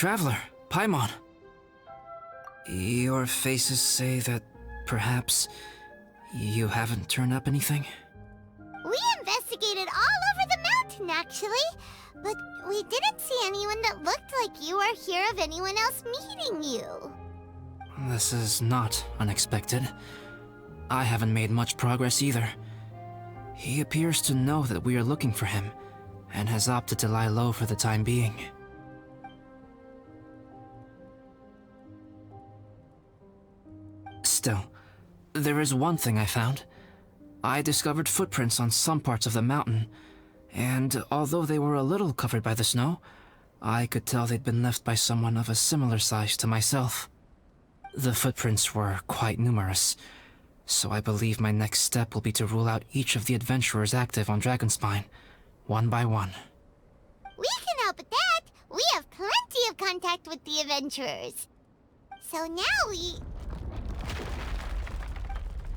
Traveler, Paimon. Your faces say that perhaps you haven't turned up anything? We investigated all over the mountain, actually. But we didn't see anyone that looked like you or hear of anyone else meeting you. This is not unexpected. I haven't made much progress either. He appears to know that we are looking for him, and has opted to lie low for the time being. Still, there is one thing I found. I discovered footprints on some parts of the mountain, and although they were a little covered by the snow, I could tell they'd been left by someone of a similar size to myself. The footprints were quite numerous, so I believe my next step will be to rule out each of the adventurers active on Dragonspine, one by one. We can help with that. We have plenty of contact with the adventurers. So now we...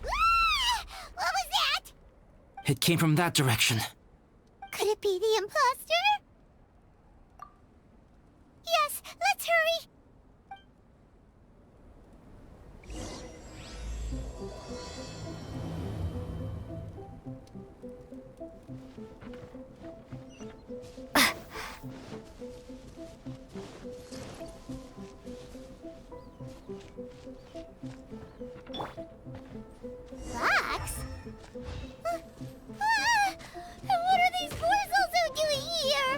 Ah! What was that? It came from that direction. Could it be the imposter? Yes, let's hurry. Fox? And what are these boys also doing here?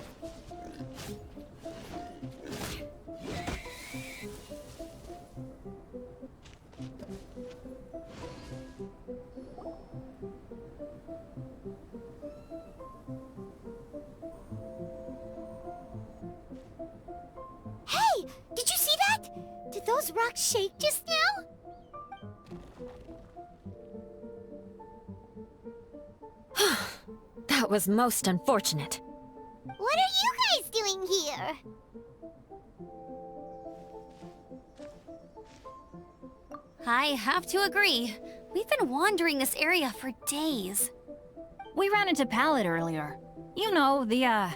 Hey! Did you see that? Did those rocks shake just now? That was most unfortunate. What are you guys doing here? I have to agree. We've been wandering this area for days. We ran into Pallet earlier. You know, the,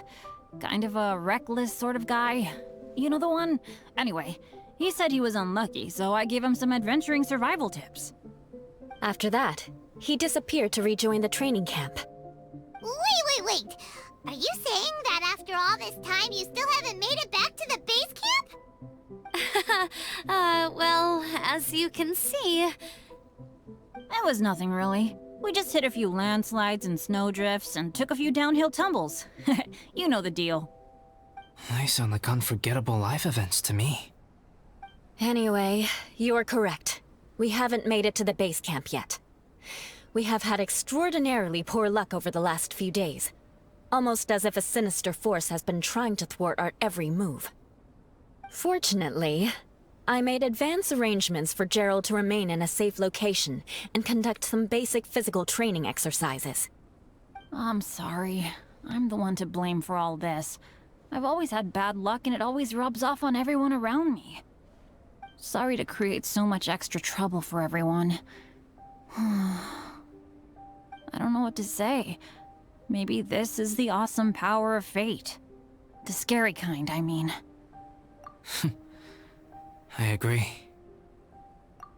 kind of a reckless sort of guy. You know the one? Anyway, he said he was unlucky, so I gave him some adventuring survival tips. After that, he disappeared to rejoin the training camp. Wait. Are you saying that after all this time you still haven't made it back to the base camp? Well, as you can see... It was nothing really. We just hit a few landslides and snowdrifts and took a few downhill tumbles. You know the deal. They sound like unforgettable life events to me. Anyway, you're correct. We haven't made it to the base camp yet. We have had extraordinarily poor luck over the last few days. Almost as if a sinister force has been trying to thwart our every move. Fortunately, I made advance arrangements for Gerald to remain in a safe location and conduct some basic physical training exercises. I'm sorry. I'm the one to blame for all this. I've always had bad luck and it always rubs off on everyone around me. Sorry to create so much extra trouble for everyone. I don't know what to say. Maybe this is the awesome power of fate. The scary kind, I mean. I agree.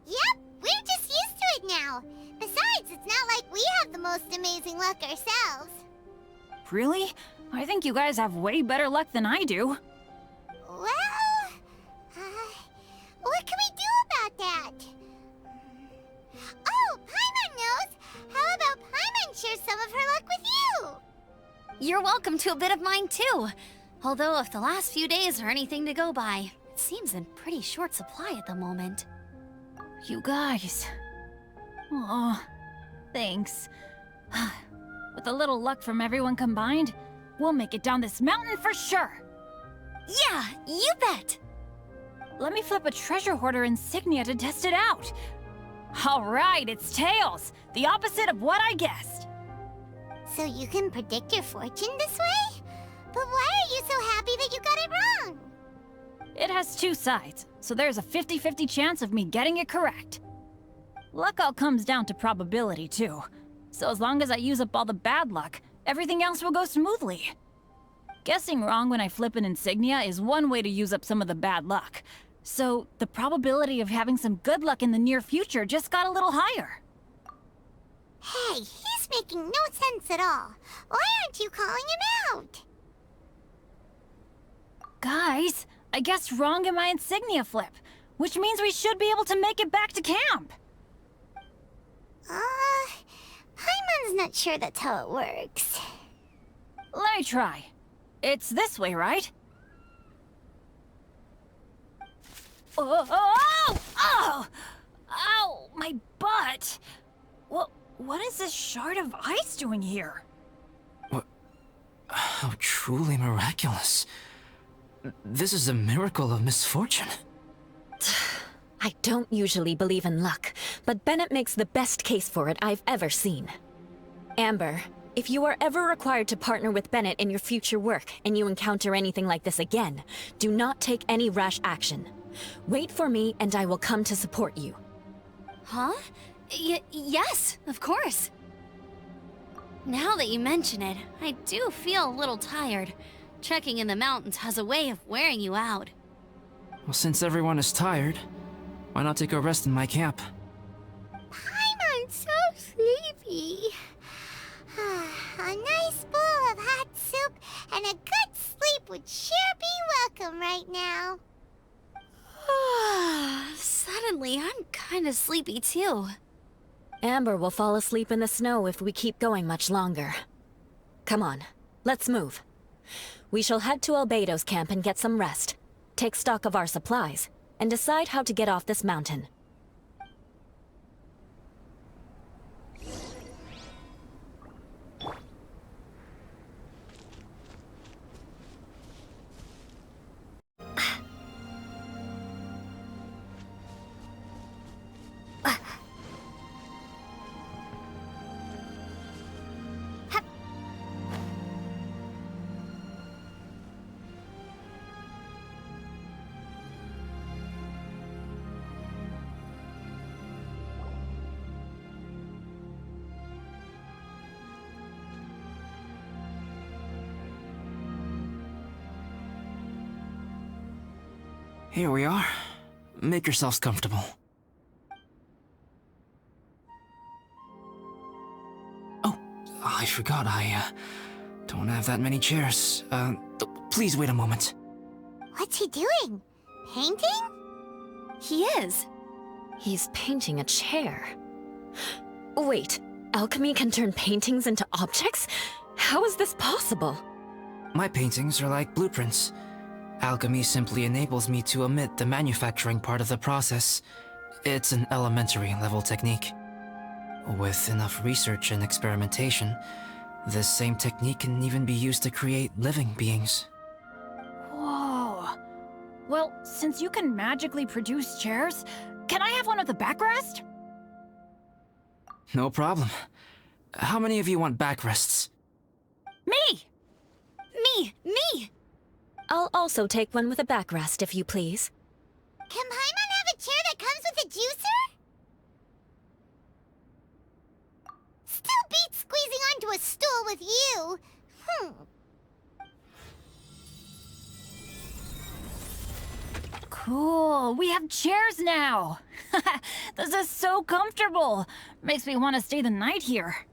Yep, we're just used to it now. Besides, it's not like we have the most amazing luck ourselves. Really? I think you guys have way better luck than I do. Well, what can we do about that? Oh, Paimon knows! How about Paimon share some of her luck with you? You're welcome to a bit of mine too. Although if the last few days are anything to go by, it seems in pretty short supply at the moment. You guys. Oh, thanks. With a little luck from everyone combined, we'll make it down this mountain for sure. Yeah, you bet! Let me flip a treasure hoarder insignia to test it out. All right, it's tails. The opposite of what I guessed. So you can predict your fortune this way? But why are you so happy that you got it wrong? It has two sides, so there's a 50-50 chance of me getting it correct. Luck all comes down to probability, too. So as long as I use up all the bad luck, everything else will go smoothly. Guessing wrong when I flip an insignia is one way to use up some of the bad luck. So, the probability of having some good luck in the near future just got a little higher. Hey, he's making no sense at all. Why aren't you calling him out? Guys, I guessed wrong in my insignia flip, which means we should be able to make it back to camp. Paimon's not sure that's how it works. Let me try. It's this way, right? Oh! Ow! My butt! What is this shard of ice doing here? What? How truly miraculous. This is a miracle of misfortune. I don't usually believe in luck, but Bennett makes the best case for it I've ever seen. Amber, if you are ever required to partner with Bennett in your future work and you encounter anything like this again, do not take any rash action. Wait for me and I will come to support you. Huh? Yes, of course. Now that you mention it, I do feel a little tired. Trekking in the mountains has a way of wearing you out. Well, since everyone is tired, why not take a rest in my camp? Paimon's so sleepy. A nice bowl of hot soup and a good sleep would sure be welcome right now. Suddenly, I'm kinda sleepy too. Amber will fall asleep in the snow if we keep going much longer. Come on, let's move. We shall head to Albedo's camp and get some rest, take stock of our supplies, and decide how to get off this mountain. Here we are. Make yourselves comfortable. Oh, I forgot I don't have that many chairs. Please wait a moment. What's he doing? Painting? He is. He's painting a chair. Wait, alchemy can turn paintings into objects? How is this possible? My paintings are like blueprints. Alchemy simply enables me to omit the manufacturing part of the process. It's an elementary level technique. With enough research and experimentation, this same technique can even be used to create living beings. Whoa. Well, since you can magically produce chairs, can I have one with a backrest? No problem. How many of you want backrests? Me! Me! I'll also take one with a backrest, if you please. Can Paimon have a chair that comes with a juicer? Still beats squeezing onto a stool with you. Cool, we have chairs now! This is so comfortable! Makes me want to stay the night here.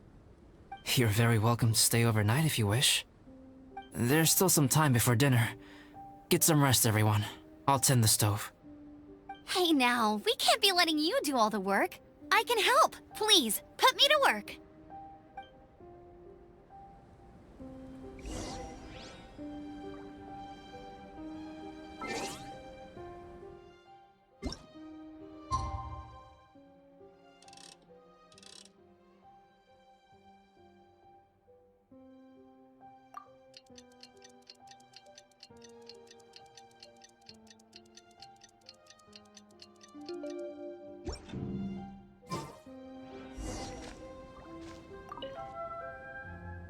You're very welcome to stay overnight if you wish. There's still some time before dinner. Get some rest, everyone. I'll tend the stove. Hey now, we can't be letting you do all the work. I can help. Please, put me to work.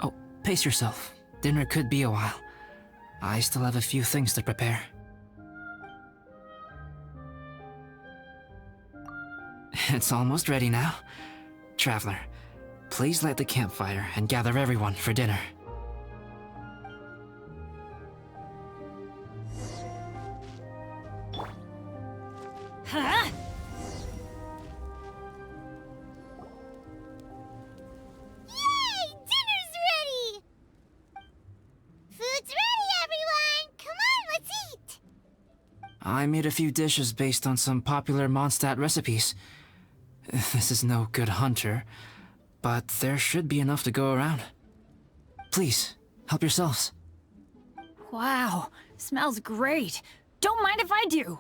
Oh, pace yourself. Dinner could be a while. I still have a few things to prepare. It's almost ready now. Traveler, please light the campfire and gather everyone for dinner. I made a few dishes based on some popular Mondstadt recipes. This is no good hunter, but there should be enough to go around. Please, help yourselves. Wow, smells great. Don't mind if I do.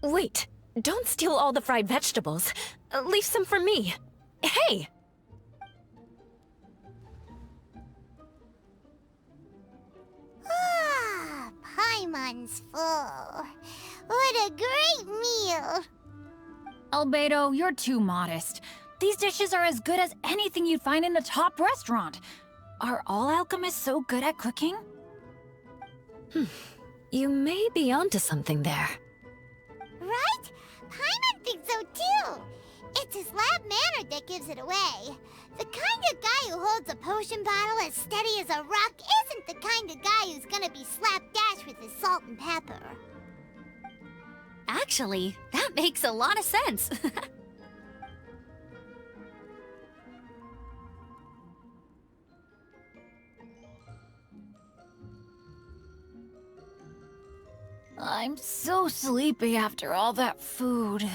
Wait, don't steal all the fried vegetables. Leave some for me. Hey! Ah, Paimon's full. What a great meal! Albedo, you're too modest. These dishes are as good as anything you'd find in a top restaurant. Are all alchemists so good at cooking? You may be onto something there. Right? Paimon thinks so too. It's his lab manner that gives it away. The kind of guy who holds a potion bottle as steady as a rock isn't the kind of guy who's gonna be slapdash with his salt and pepper. Actually, that makes a lot of sense. I'm so sleepy after all that food.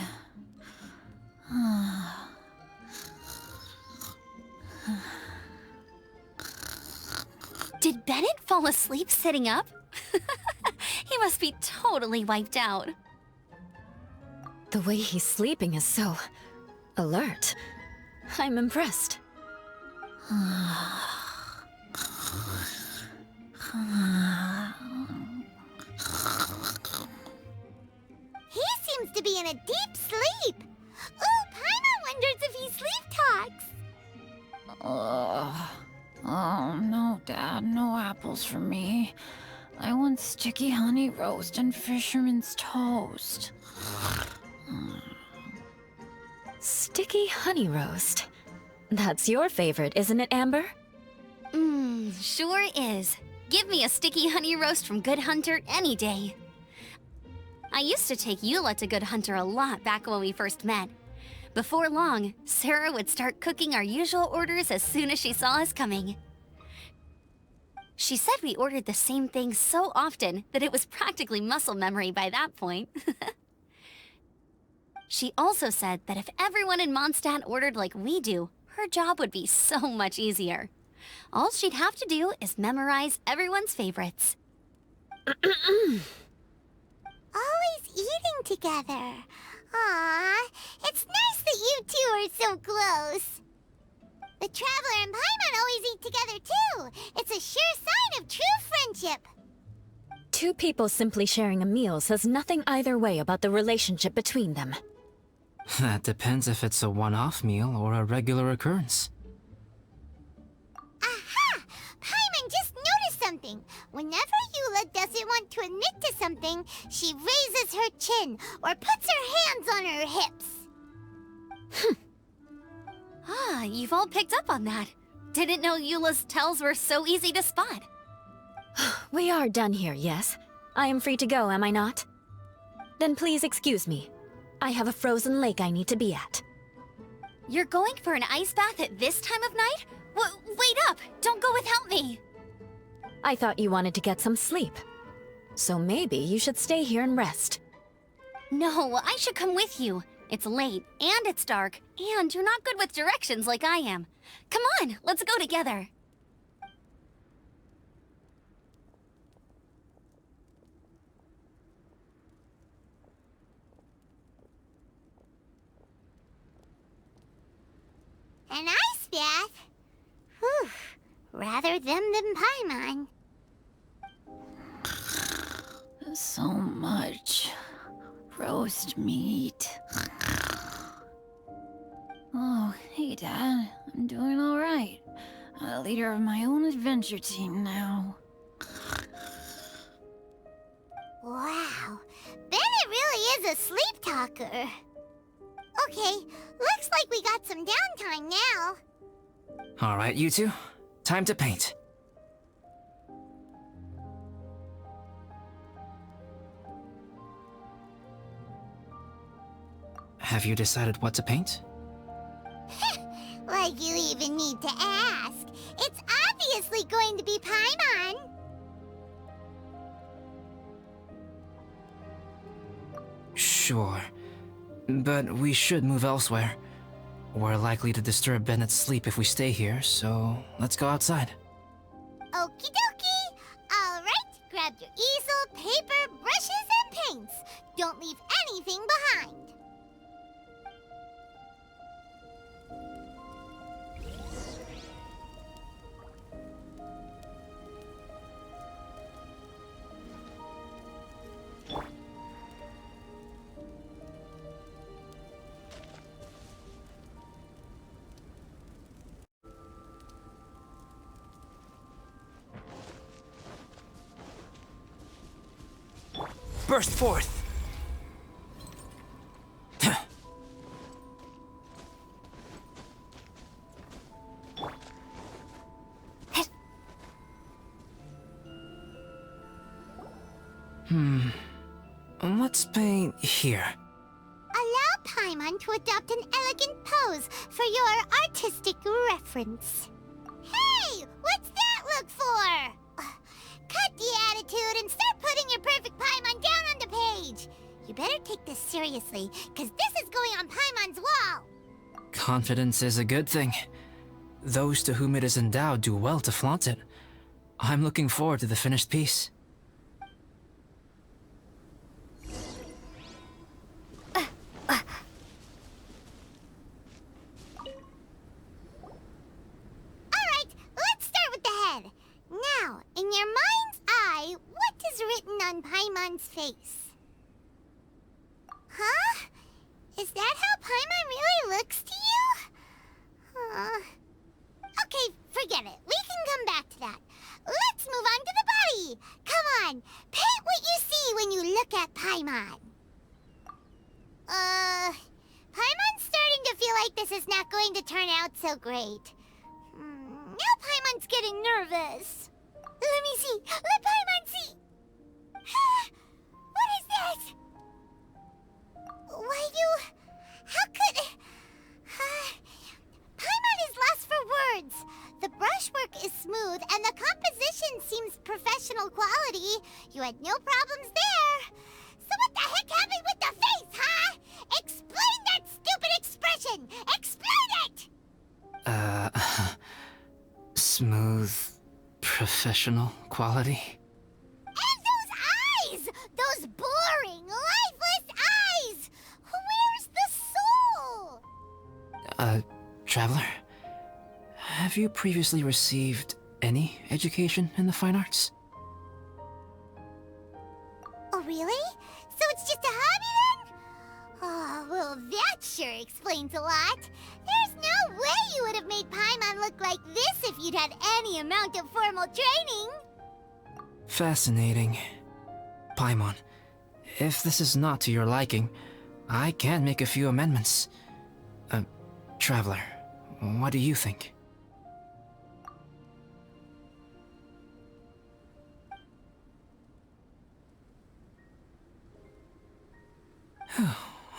Did Bennett fall asleep sitting up? He must be totally wiped out. The way he's sleeping is so alert. I'm impressed. He seems to be in a deep sleep. Ooh, Paimon wonders if he sleep talks. Oh, no, Dad, no apples for me. I want sticky honey roast and fisherman's toast. Sticky honey roast. That's your favorite, isn't it, Amber? Sure is. Give me a sticky honey roast from Good Hunter any day. I used to take Eula to Good Hunter a lot back when we first met. Before long, Sarah would start cooking our usual orders as soon as she saw us coming. She said we ordered the same thing so often that it was practically muscle memory by that point. She also said that if everyone in Mondstadt ordered like we do, her job would be so much easier. All she'd have to do is memorize everyone's favorites. Always eating together. Aww, it's nice that you two are so close. The Traveler and Paimon always eat together too. It's a sure sign of true friendship. Two people simply sharing a meal says nothing either way about the relationship between them. That depends if it's a one-off meal or a regular occurrence. Aha! Paimon just noticed something. Whenever Eula doesn't want to admit to something, she raises her chin or puts her hands on her hips. Ah, you've all picked up on that. Didn't know Eula's tells were so easy to spot. We are done here, yes? I am free to go, am I not? Then please excuse me. I have a frozen lake I need to be at. You're going for an ice bath at this time of night? Wait up! Don't go without me! I thought you wanted to get some sleep. So maybe you should stay here and rest. No, I should come with you. It's late, and it's dark, and you're not good with directions like I am. Come on, let's go together. An ice bath? Whew. Rather them than Paimon. So much roast meat. Oh, hey, Dad. I'm doing all right. I'm a leader of my own adventure team now. Wow. Bennett really is a sleep talker. Okay, looks like we got some downtime now. All right, you two. Time to paint. Have you decided what to paint? Like you even need to ask. It's obviously going to be Paimon. Sure. But we should move elsewhere. We're likely to disturb Bennett's sleep if we stay here, so let's go outside. Okie dokie! Alright, grab your easel, paper, brushes, and paints. Don't leave anything behind. Burst forth! Let's paint here. Allow Paimon to adopt an elegant pose for your artistic reference. Hey! What's that look for? Cut the attitude and start putting your perfect Paimon down on the page. You better take this seriously, because this is going on Paimon's wall. Confidence is a good thing. Those to whom it is endowed do well to flaunt it. I'm looking forward to the finished piece. Alright, let's start with the head. Now, in your mind's eye, what is written on Paimon's face? Huh? Is that how Paimon really looks to you? Okay, forget it. We can come back to that. Let's move on to the body. Come on, paint what you see when you look at Paimon. Paimon's starting to feel like this is not going to turn out so great. Now Paimon's getting nervous. Let me see. Let Paimon see. What is that? How could... Paimon is lost for words. The brushwork is smooth and the composition seems professional quality. You had no problems there. So what the heck happened with the face, huh? Explain that stupid expression! Explain it! Smooth, professional quality? And those eyes! Those boring, lifeless eyes! Where's the soul? Traveler? Have you previously received any education in the fine arts? Oh, really? So it's just a hobby then? Oh, well, that sure explains a lot. There's no way you would have made Paimon look like this if you'd had any amount of formal training. Fascinating. Paimon, if this is not to your liking, I can make a few amendments. Traveler, what do you think?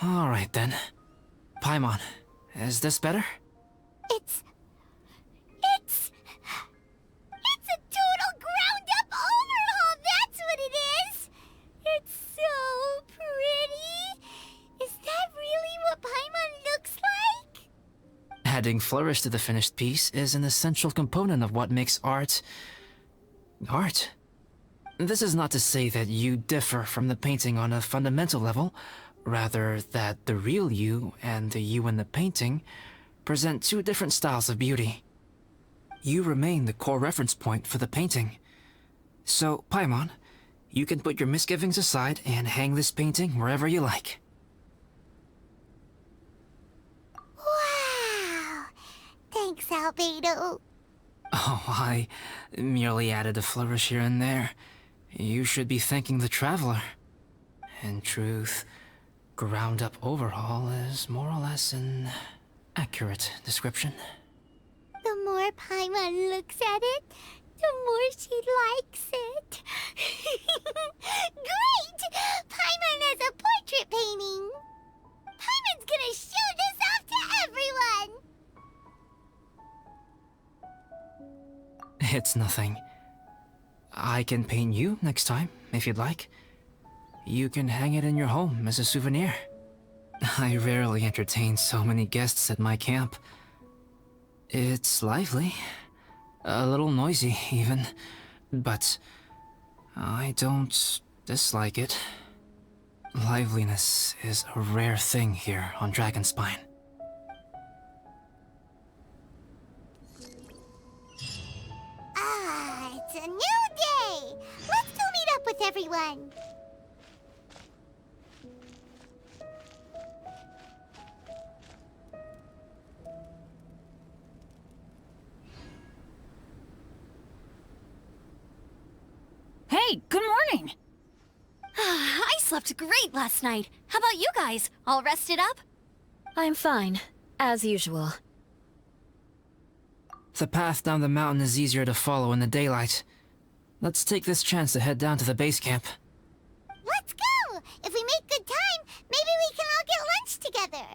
All right then. Paimon, is this better? It's a total ground-up overhaul, that's what it is! It's so pretty! Is that really what Paimon looks like? Adding flourish to the finished piece is an essential component of what makes art... art. This is not to say that you differ from the painting on a fundamental level, rather that the real you and the you in the painting present two different styles of beauty. You remain the core reference point for the painting. So, Paimon, you can put your misgivings aside and hang this painting wherever you like. Wow! Thanks, Albedo. Oh, I merely added a flourish here and there. You should be thanking the traveler. In truth, ground-up overhaul is more or less an accurate description. The more Paimon looks at it, the more she likes it. Great! Paimon has a portrait painting. Paimon's gonna show this off to everyone. It's nothing. I can paint you next time, if you'd like. You can hang it in your home as a souvenir. I rarely entertain so many guests at my camp. It's lively. A little noisy, even. But I don't dislike it. Liveliness is a rare thing here on Dragonspine. Ah, it's a new day! Let's go meet up with everyone! Hey, good morning! I slept great last night. How about you guys? All rested up? I'm fine, as usual. The path down the mountain is easier to follow in the daylight. Let's take this chance to head down to the base camp. Let's go! If we make good time, maybe we can all get lunch together.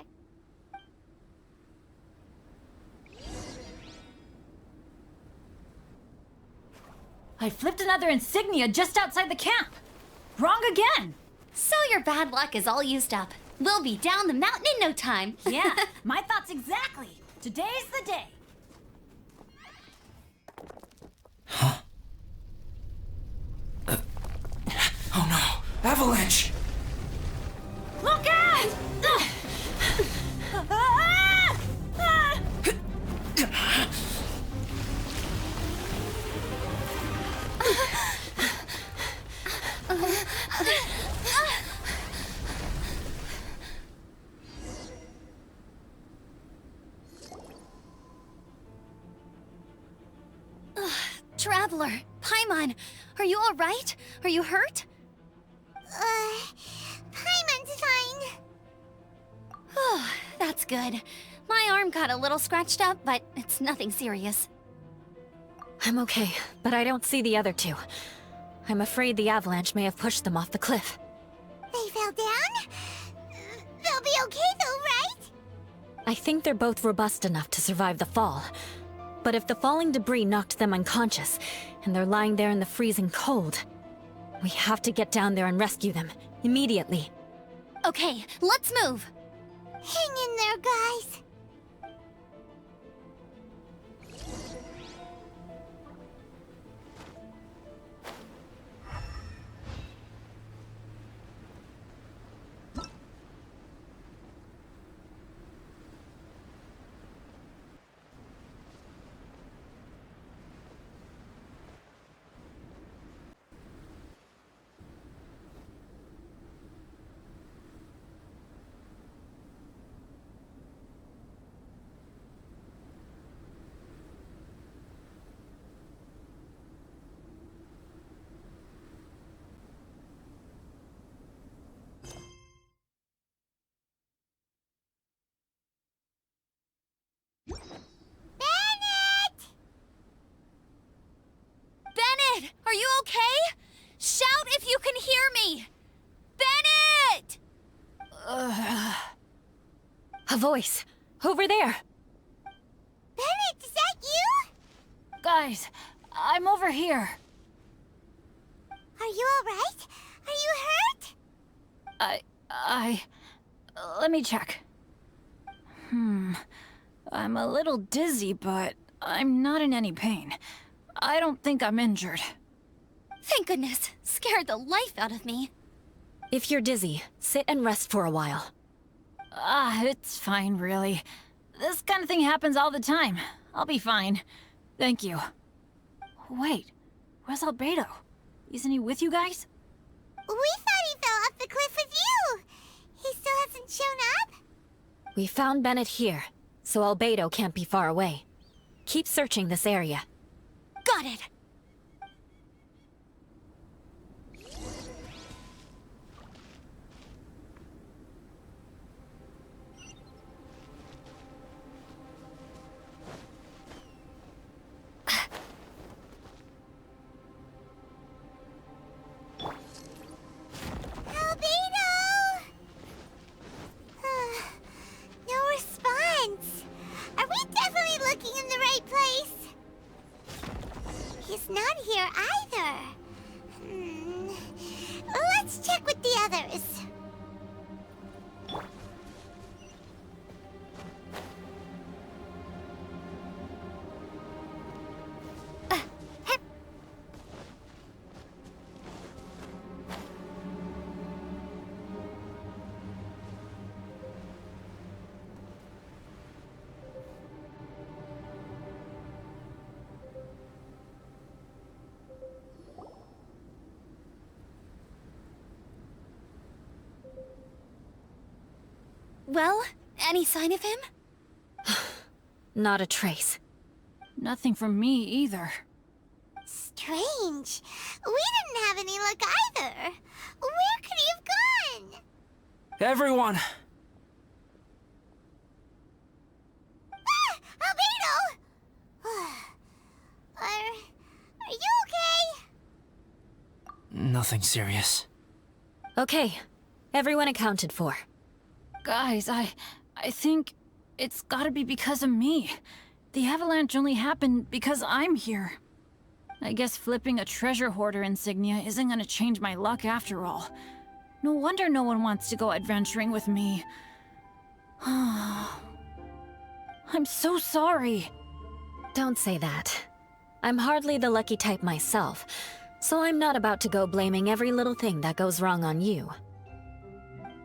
I flipped another insignia just outside the camp. Wrong again! So your bad luck is all used up. We'll be down the mountain in no time. Yeah, my thoughts exactly. Today's the day. Oh no! Avalanche! Look out! Traveler, Paimon, are you all right? Are you hurt? Paimon's fine. Oh, that's good. My arm got a little scratched up, but it's nothing serious. I'm okay, but I don't see the other two. I'm afraid the avalanche may have pushed them off the cliff. They fell down? They'll be okay though, right? I think they're both robust enough to survive the fall. But if the falling debris knocked them unconscious, and they're lying there in the freezing cold, we have to get down there and rescue them, immediately. Okay, let's move. Hang in there, guys. Bennett, are you okay? Shout if you can hear me! Bennett! A voice! Over there! Bennett, is that you? Guys, I'm over here. Are you alright? Are you hurt? Let me check. I'm a little dizzy, but I'm not in any pain. I don't think I'm injured. Thank goodness. Scared the life out of me. If you're dizzy, sit and rest for a while. It's fine, really. This kind of thing happens all the time. I'll be fine. Thank you. Wait, where's Albedo? Isn't he with you guys? We thought he fell off the cliff with you. He still hasn't shown up? We found Bennett here, so Albedo can't be far away. Keep searching this area. Got it. Albedo! No response. Are we definitely looking in the right place? He's not here either. Let's check check with the others. Well, any sign of him? Not a trace. Nothing from me either. Strange. We didn't have any luck either. Where could he have gone? Everyone! Ah! Albedo! Are you okay? Nothing serious. Okay, everyone accounted for. Guys, I think it's gotta be because of me. The avalanche only happened because I'm here. I guess flipping a treasure hoarder insignia isn't gonna change my luck after all. No wonder no one wants to go adventuring with me. I'm so sorry. Don't say that. I'm hardly the lucky type myself, so I'm not about to go blaming every little thing that goes wrong on you.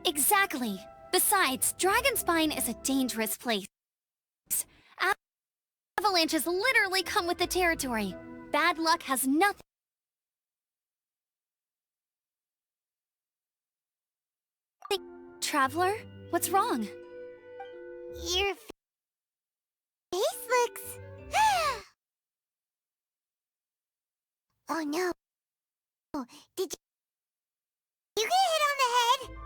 Exactly. Besides, Dragonspine is a dangerous place. Avalanches literally come with the territory. Bad luck has nothing. Traveler, what's wrong? Your face looks... Oh no. Did you get hit on the head?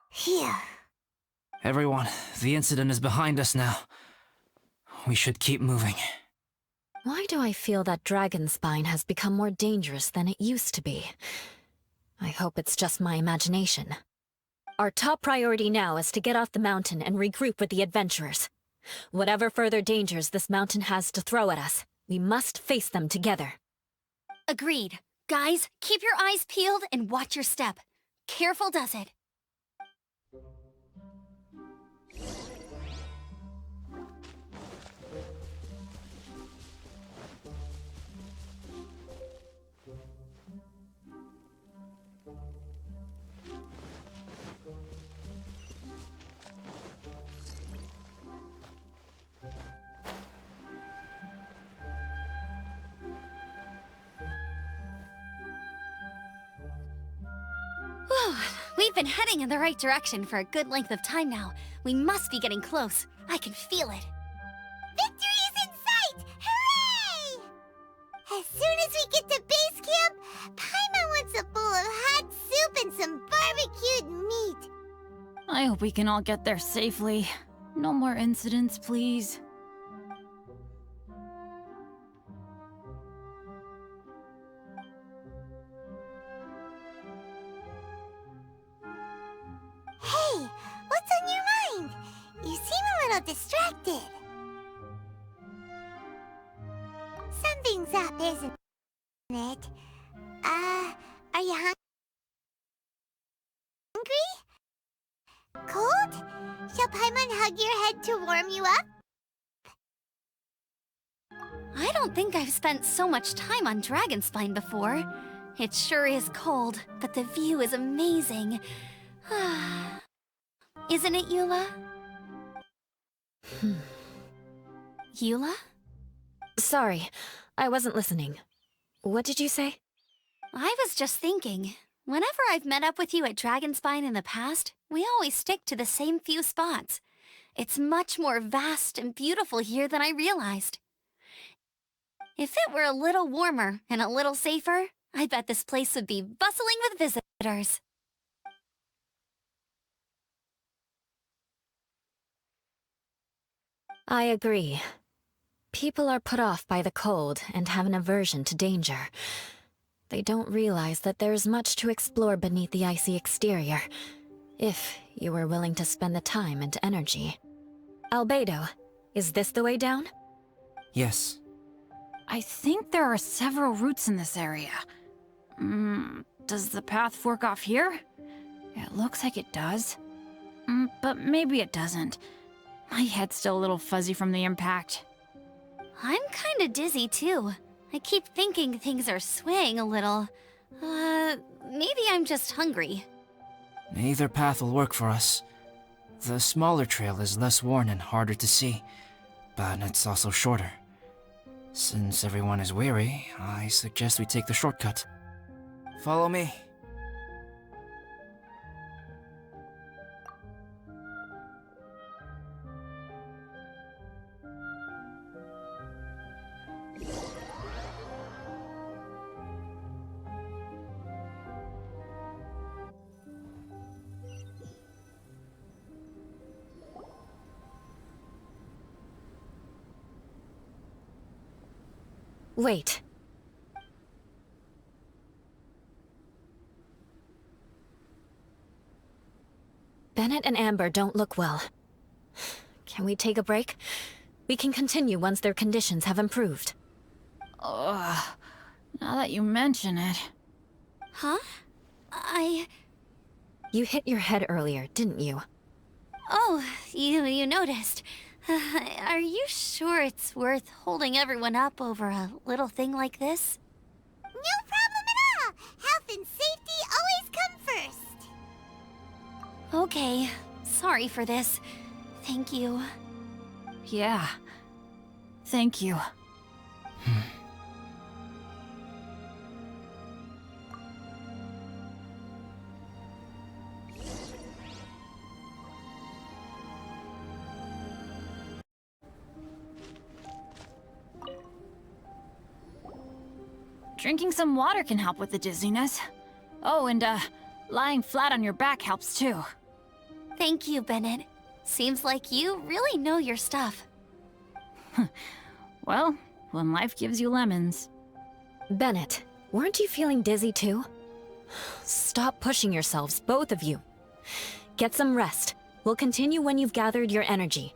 Phew. Everyone, the incident is behind us now. We should keep moving. Why do I feel that Dragonspine has become more dangerous than it used to be? I hope it's just my imagination. Our top priority now is to get off the mountain and regroup with the adventurers. Whatever further dangers this mountain has to throw at us, we must face them together. Agreed. Guys, keep your eyes peeled and watch your step. Careful does it. We've been heading in the right direction for a good length of time now. We must be getting close. I can feel it. Victory is in sight! Hooray! As soon as we get to base camp, Paimon wants a bowl of hot soup and some barbecued meat. I hope we can all get there safely. No more incidents, please. Hey, what's on your mind? You seem a little distracted. Something's up, isn't it? Are you hungry? Cold? Shall Paimon hug your head to warm you up? I don't think I've spent so much time on Dragonspine before. It sure is cold, but the view is amazing. Isn't it, Eula? Eula? Sorry, I wasn't listening. What did you say? I was just thinking. Whenever I've met up with you at Dragonspine in the past, we always stick to the same few spots. It's much more vast and beautiful here than I realized. If it were a little warmer and a little safer, I bet this place would be bustling with visitors. I agree. People are put off by the cold and have an aversion to danger. They don't realize that there is much to explore beneath the icy exterior. If you were willing to spend the time and energy. Albedo, is this the way down? Yes. I think there are several routes in this area. Does the path fork off here? It looks like it does. But maybe it doesn't. My head's still a little fuzzy from the impact. I'm kinda dizzy too. I keep thinking things are swaying a little. Maybe I'm just hungry. Either path will work for us. The smaller trail is less worn and harder to see, but it's also shorter. Since everyone is weary, I suggest we take the shortcut. Follow me. Wait. Bennett and Amber don't look well. Can we take a break? We can continue once their conditions have improved. Ugh. Now that you mention it. Huh? You hit your head earlier, didn't you? Oh, you noticed. Are you sure it's worth holding everyone up over a little thing like this? No problem at all! Health and safety always come first! Okay, sorry for this. Thank you. Yeah. Thank you. Drinking some water can help with the dizziness. Oh, and lying flat on your back helps too. Thank you, Bennett. Seems like you really know your stuff. Well, when life gives you lemons. Bennett, weren't you feeling dizzy too? Stop pushing yourselves, both of you. Get some rest. We'll continue when you've gathered your energy.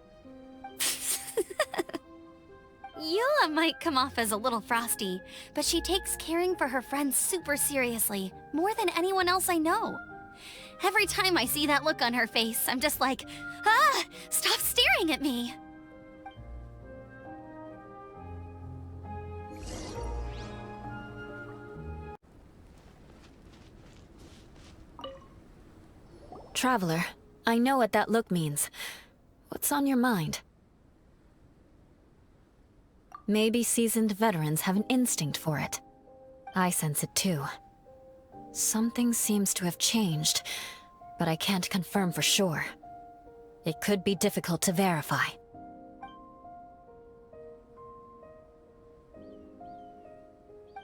Yula might come off as a little frosty, but she takes caring for her friends super seriously, more than anyone else I know. Every time I see that look on her face, I'm just like, ah, stop staring at me! Traveler, I know what that look means. What's on your mind? Maybe seasoned veterans have an instinct for it. I sense it too. Something seems to have changed, but I can't confirm for sure. It could be difficult to verify.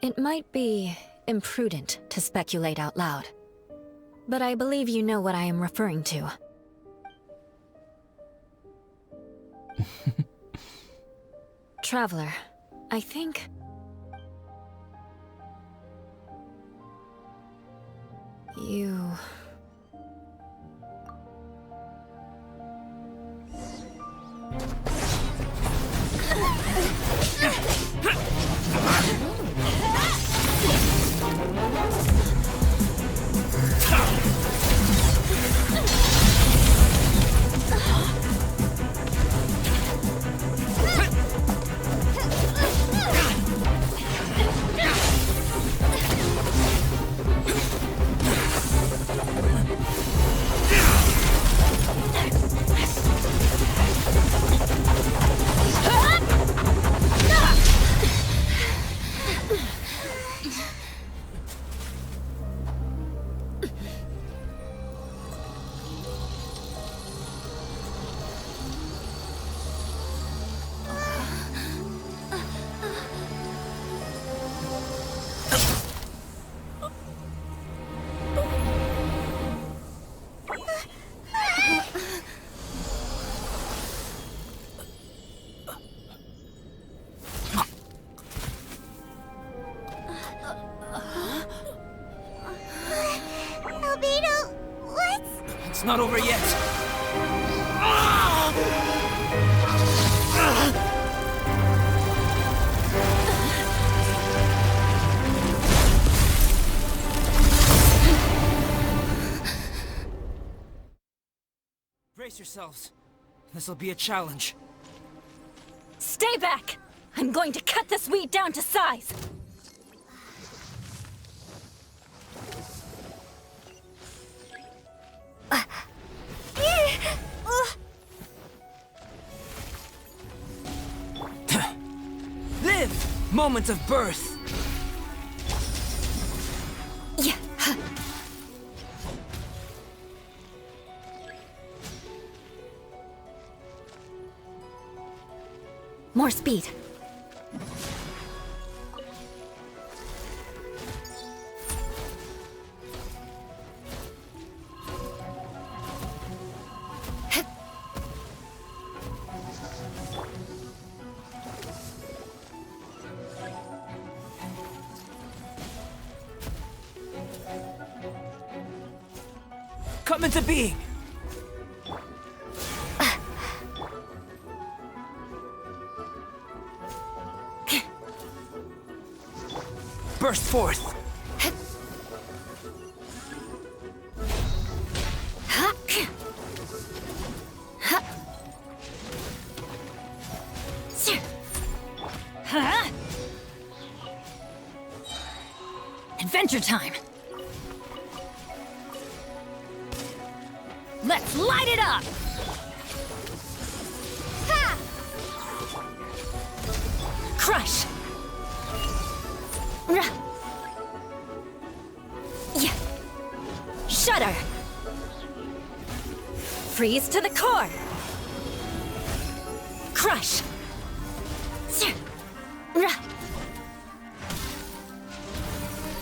It might be imprudent to speculate out loud, but I believe you know what I am referring to. Traveler, I think... you... It's not over yet. Brace yourselves. This'll be a challenge. Stay back! I'm going to cut this weed down to size! Live! Moment of birth! Yeah. More speed. Come into being! Burst forth! Adventure time! Let's light it up! Ha! Crush! Yeah. Shudder! Freeze to the core! Crush!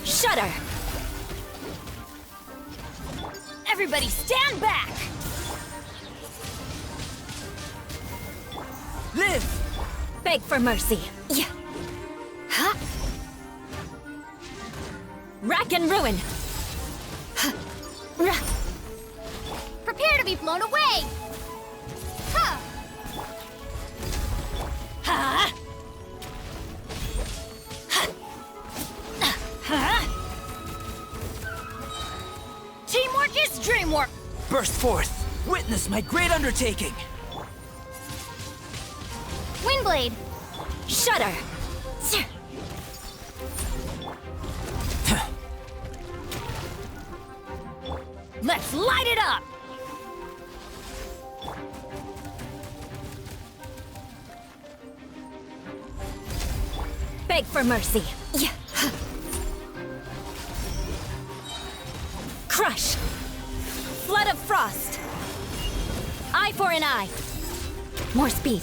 Shudder! Everybody stand back! Live! Beg for mercy. Yeah. Ha! Rack and ruin! Prepare to be blown away! Ha! Ha! Ha! Teamwork is dreamwork! Burst forth! Witness my great undertaking! Windblade! Shudder! Let's light it up! Beg for mercy. Yeah. Crush! Flood of frost! Eye for an eye! More speed.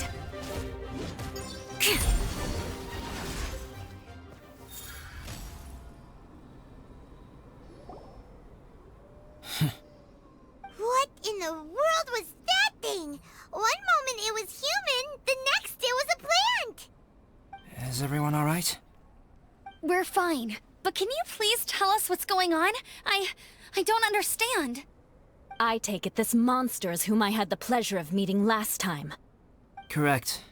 What in the world was that thing? One moment it was human, the next it was a plant! Is everyone alright? We're fine. But can you please tell us what's going on? I don't understand. I take it this monster is whom I had the pleasure of meeting last time. Correct.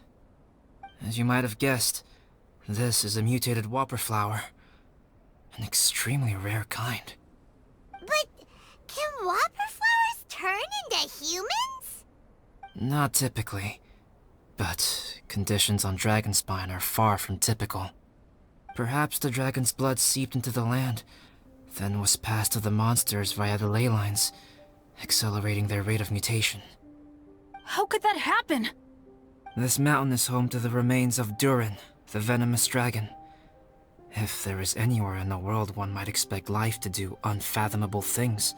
As you might have guessed, this is a mutated whopper flower. An extremely rare kind. But can whopper flowers turn into humans? Not typically. But conditions on Dragonspine are far from typical. Perhaps the dragon's blood seeped into the land, then was passed to the monsters via the ley lines, accelerating their rate of mutation. How could that happen? This mountain is home to the remains of Durin, the venomous dragon. If there is anywhere in the world one might expect life to do unfathomable things,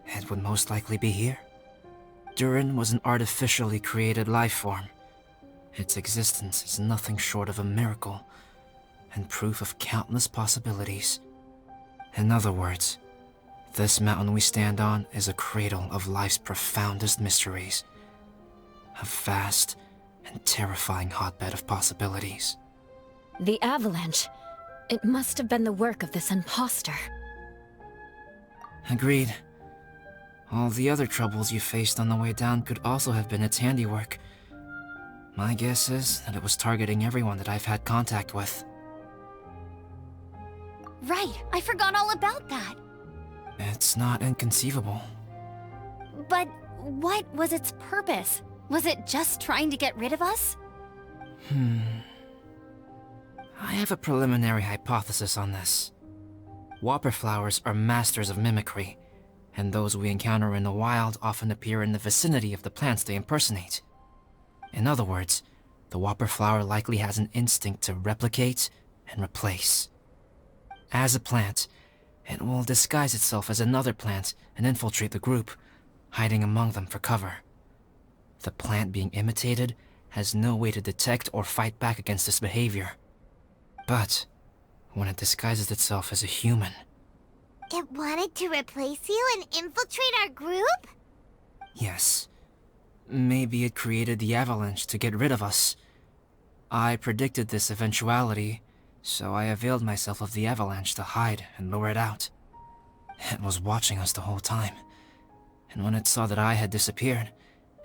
it would most likely be here. Durin was an artificially created life form. Its existence is nothing short of a miracle, and proof of countless possibilities. In other words, this mountain we stand on is a cradle of life's profoundest mysteries. A vast and terrifying hotbed of possibilities. The avalanche. It must have been the work of this imposter. Agreed. All the other troubles you faced on the way down could also have been its handiwork. My guess is that it was targeting everyone that I've had contact with. Right, I forgot all about that. It's not inconceivable. But what was its purpose? Was it just trying to get rid of us? I have a preliminary hypothesis on this. Whopper flowers are masters of mimicry, and those we encounter in the wild often appear in the vicinity of the plants they impersonate. In other words, the whopper flower likely has an instinct to replicate and replace. As a plant, it will disguise itself as another plant and infiltrate the group, hiding among them for cover. The plant being imitated has no way to detect or fight back against this behavior. But when it disguises itself as a human... It wanted to replace you and infiltrate our group? Yes. Maybe it created the avalanche to get rid of us. I predicted this eventuality, so I availed myself of the avalanche to hide and lure it out. It was watching us the whole time, and when it saw that I had disappeared,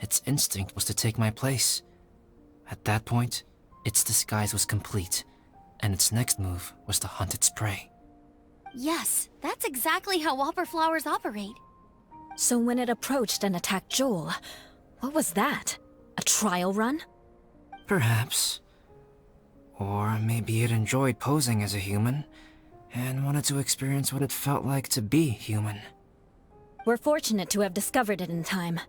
its instinct was to take my place. At that point, its disguise was complete, and its next move was to hunt its prey. Yes, that's exactly how whopper flowers operate. So when it approached and attacked Joel, what was that? A trial run? Perhaps. Or maybe it enjoyed posing as a human, and wanted to experience what it felt like to be human. We're fortunate to have discovered it in time.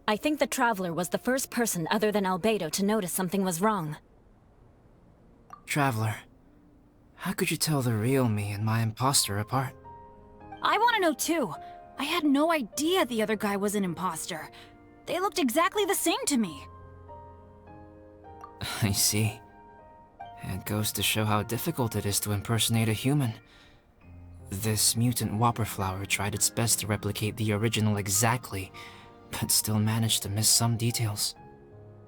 I think the Traveler was the first person other than Albedo to notice something was wrong. Traveler, how could you tell the real me and my imposter apart? I want to know too. I had no idea the other guy was an imposter. They looked exactly the same to me. I see. It goes to show how difficult it is to impersonate a human. This mutant whopper flower tried its best to replicate the original exactly, but still managed to miss some details.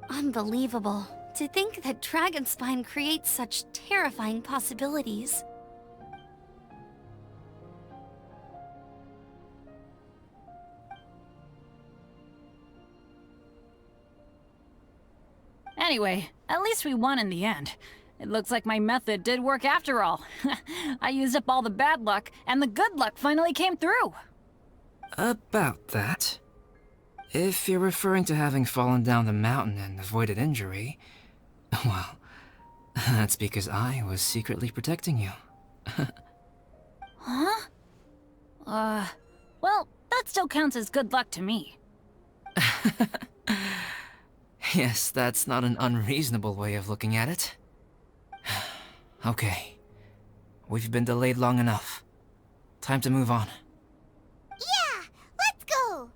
Unbelievable. To think that Dragonspine creates such terrifying possibilities. Anyway, at least we won in the end. It looks like my method did work after all. I used up all the bad luck, and the good luck finally came through. About that. If you're referring to having fallen down the mountain and avoided injury, well, that's because I was secretly protecting you. Huh? Well, that still counts as good luck to me. Yes, that's not an unreasonable way of looking at it. Okay. We've been delayed long enough. Time to move on. Yeah, let's go!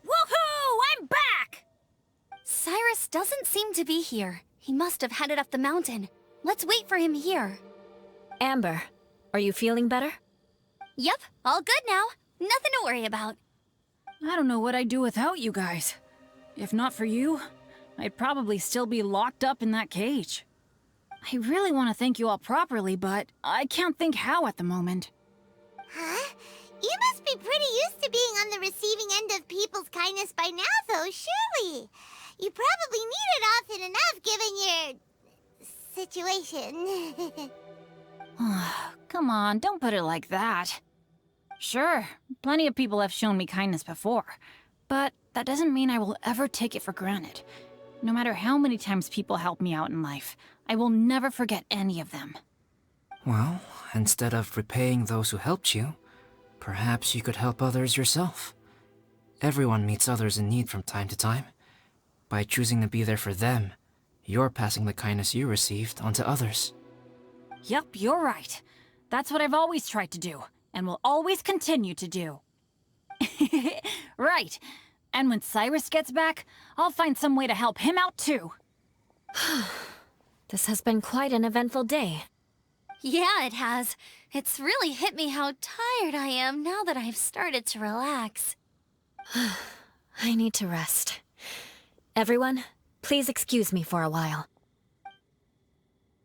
Woohoo! I'm back! Cyrus doesn't seem to be here. He must have headed up the mountain. Let's wait for him here. Amber, are you feeling better? Yep, all good now. Nothing to worry about. I don't know what I'd do without you guys. If not for you, I'd probably still be locked up in that cage. I really want to thank you all properly, but I can't think how at the moment. Huh? You must be pretty used to being on the receiving end of people's kindness by now, though, surely. You probably need it often enough, given your... situation. Come on, don't put it like that. Sure, plenty of people have shown me kindness before, but that doesn't mean I will ever take it for granted. No matter how many times people help me out in life, I will never forget any of them. Well, instead of repaying those who helped you, perhaps you could help others yourself. Everyone meets others in need from time to time. By choosing to be there for them, you're passing the kindness you received on to others. Yep, you're right. That's what I've always tried to do, and will always continue to do. Right. And when Cyrus gets back, I'll find some way to help him out too. This has been quite an eventful day. Yeah, it has. It's really hit me how tired I am now that I've started to relax. I need to rest. Everyone, please excuse me for a while.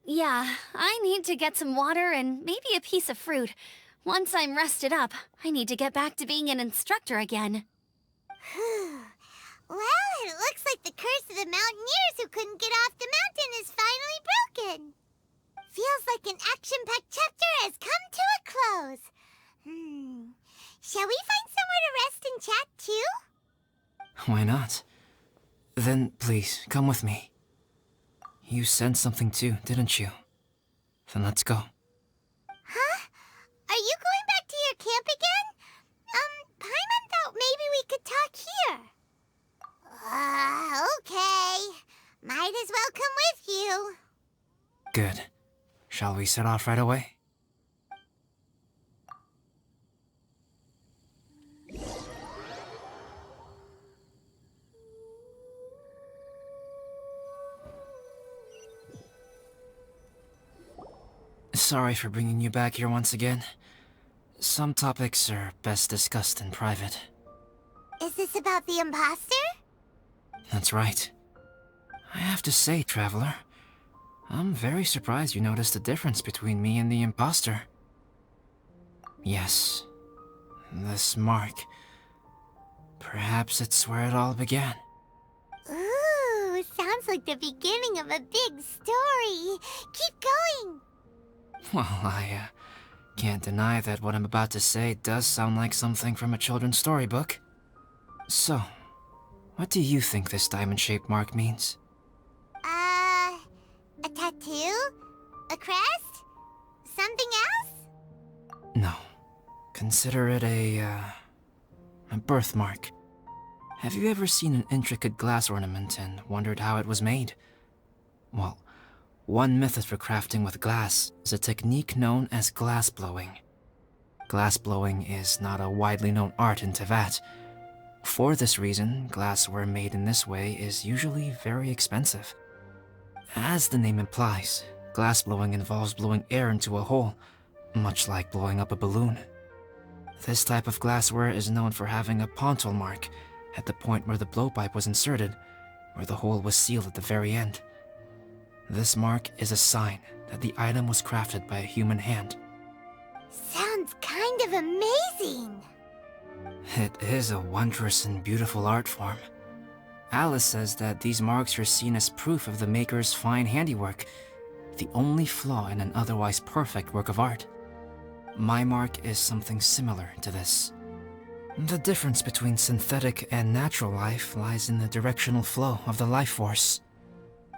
Yeah, I need to get some water and maybe a piece of fruit. Once I'm rested up, I need to get back to being an instructor again. Well, it looks like the curse of the mountaineers who couldn't get off the mountain is finally broken. Feels like an action-packed chapter has come to a close. Shall we find somewhere to rest and chat too? Why not? Then please, come with me. You sensed something too, didn't you? Then let's go. Huh? Are you going back to your camp again? Paimon thought maybe we could talk here. Okay. Might as well come with you. Good. Shall we set off right away? Sorry for bringing you back here once again. Some topics are best discussed in private. Is this about the imposter? That's right. I have to say, Traveler, I'm very surprised you noticed the difference between me and the imposter. Yes, this mark. Perhaps it's where it all began. Ooh, sounds like the beginning of a big story. Keep going. Well, I can't deny that what I'm about to say does sound like something from a children's storybook. So, what do you think this diamond-shaped mark means? A tattoo? A crest? Something else? No. Consider it a birthmark. Have you ever seen an intricate glass ornament and wondered how it was made? Well, one method for crafting with glass is a technique known as glass blowing. Glass blowing is not a widely known art in Teyvat. For this reason, glassware made in this way is usually very expensive. As the name implies, glass blowing involves blowing air into a hole, much like blowing up a balloon. This type of glassware is known for having a pontal mark at the point where the blowpipe was inserted, where the hole was sealed at the very end. This mark is a sign that the item was crafted by a human hand. Sounds kind of amazing. It is a wondrous and beautiful art form. Alice says that these marks are seen as proof of the maker's fine handiwork, the only flaw in an otherwise perfect work of art. My mark is something similar to this. The difference between synthetic and natural life lies in the directional flow of the life force.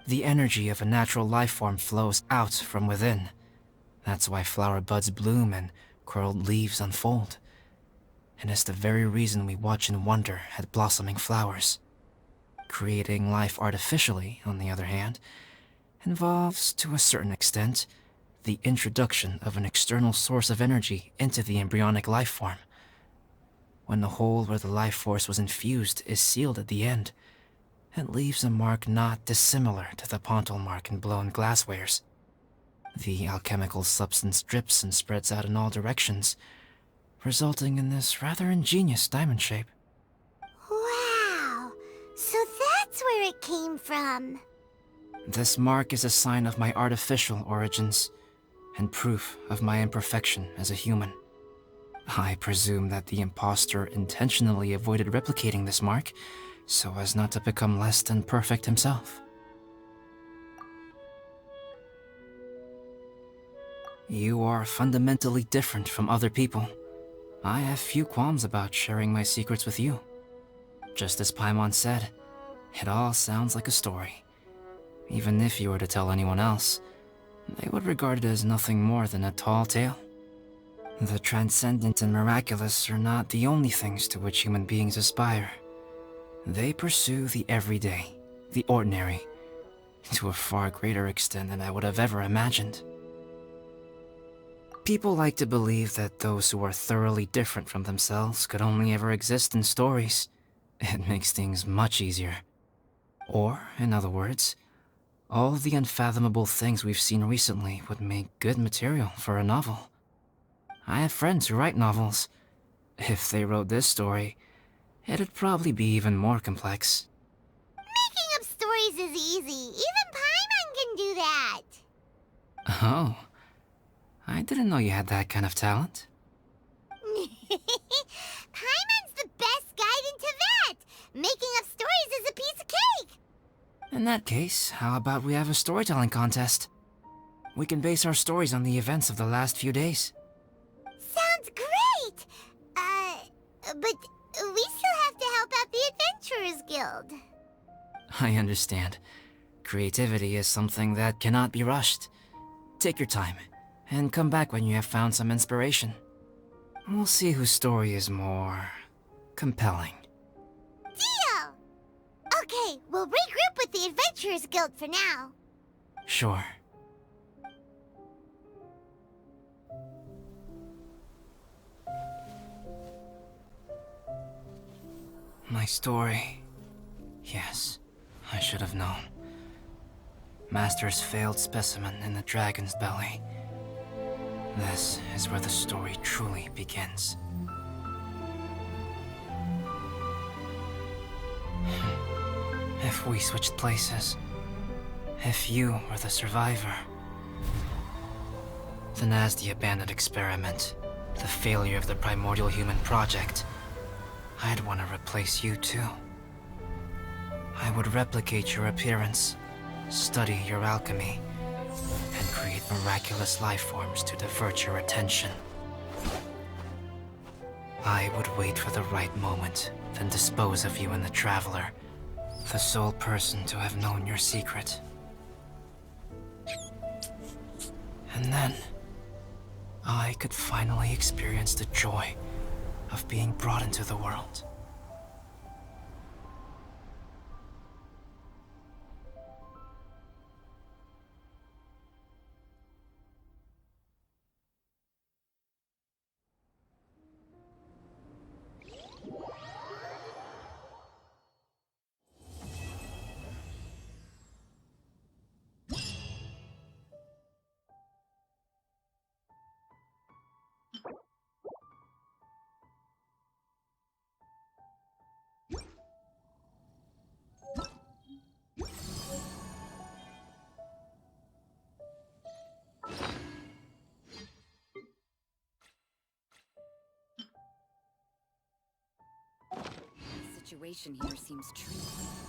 The energy of a natural life form flows out from within. That's why flower buds bloom and curled leaves unfold. And it's the very reason we watch and wonder at blossoming flowers. Creating life artificially, on the other hand, involves, to a certain extent, the introduction of an external source of energy into the embryonic life form. When the hole where the life force was infused is sealed at the end, it leaves a mark not dissimilar to the pontal mark in blown glasswares. The alchemical substance drips and spreads out in all directions, resulting in this rather ingenious diamond shape. Wow, so that's where it came from. This mark is a sign of my artificial origins, and proof of my imperfection as a human. I presume that the imposter intentionally avoided replicating this mark, so as not to become less than perfect himself. You are fundamentally different from other people. I have few qualms about sharing my secrets with you. Just as Paimon said, it all sounds like a story. Even if you were to tell anyone else, they would regard it as nothing more than a tall tale. The transcendent and miraculous are not the only things to which human beings aspire. They pursue the everyday, the ordinary, to a far greater extent than I would have ever imagined. People like to believe that those who are thoroughly different from themselves could only ever exist in stories. It makes things much easier. Or, in other words, all the unfathomable things we've seen recently would make good material for a novel. I have friends who write novels. If they wrote this story, it'd probably be even more complex. Making up stories is easy. Even Paimon can do that. Oh, I didn't know you had that kind of talent. Paimon's the best guide into that. Making up stories is a piece of cake. In that case, how about we have a storytelling contest? We can base our stories on the events of the last few days. Sounds great. But we still have to help out the Adventurers Guild. I understand. Creativity is something that cannot be rushed. Take your time, and come back when you have found some inspiration. We'll see whose story is more compelling. Deal! Okay, we'll regroup with the Adventurers Guild for now. Sure. My story. Yes, I should have known. Master's failed specimen in the dragon's belly. This is where the story truly begins. If we switched places, if you were the survivor, then as the abandoned experiment, the failure of the primordial human project, I'd want to replace you too. I would replicate your appearance, study your alchemy, and create miraculous life forms to divert your attention. I would wait for the right moment, then dispose of you in the Traveler, the sole person to have known your secret. And then, I could finally experience the joy of being brought into the world. The situation here seems tricky.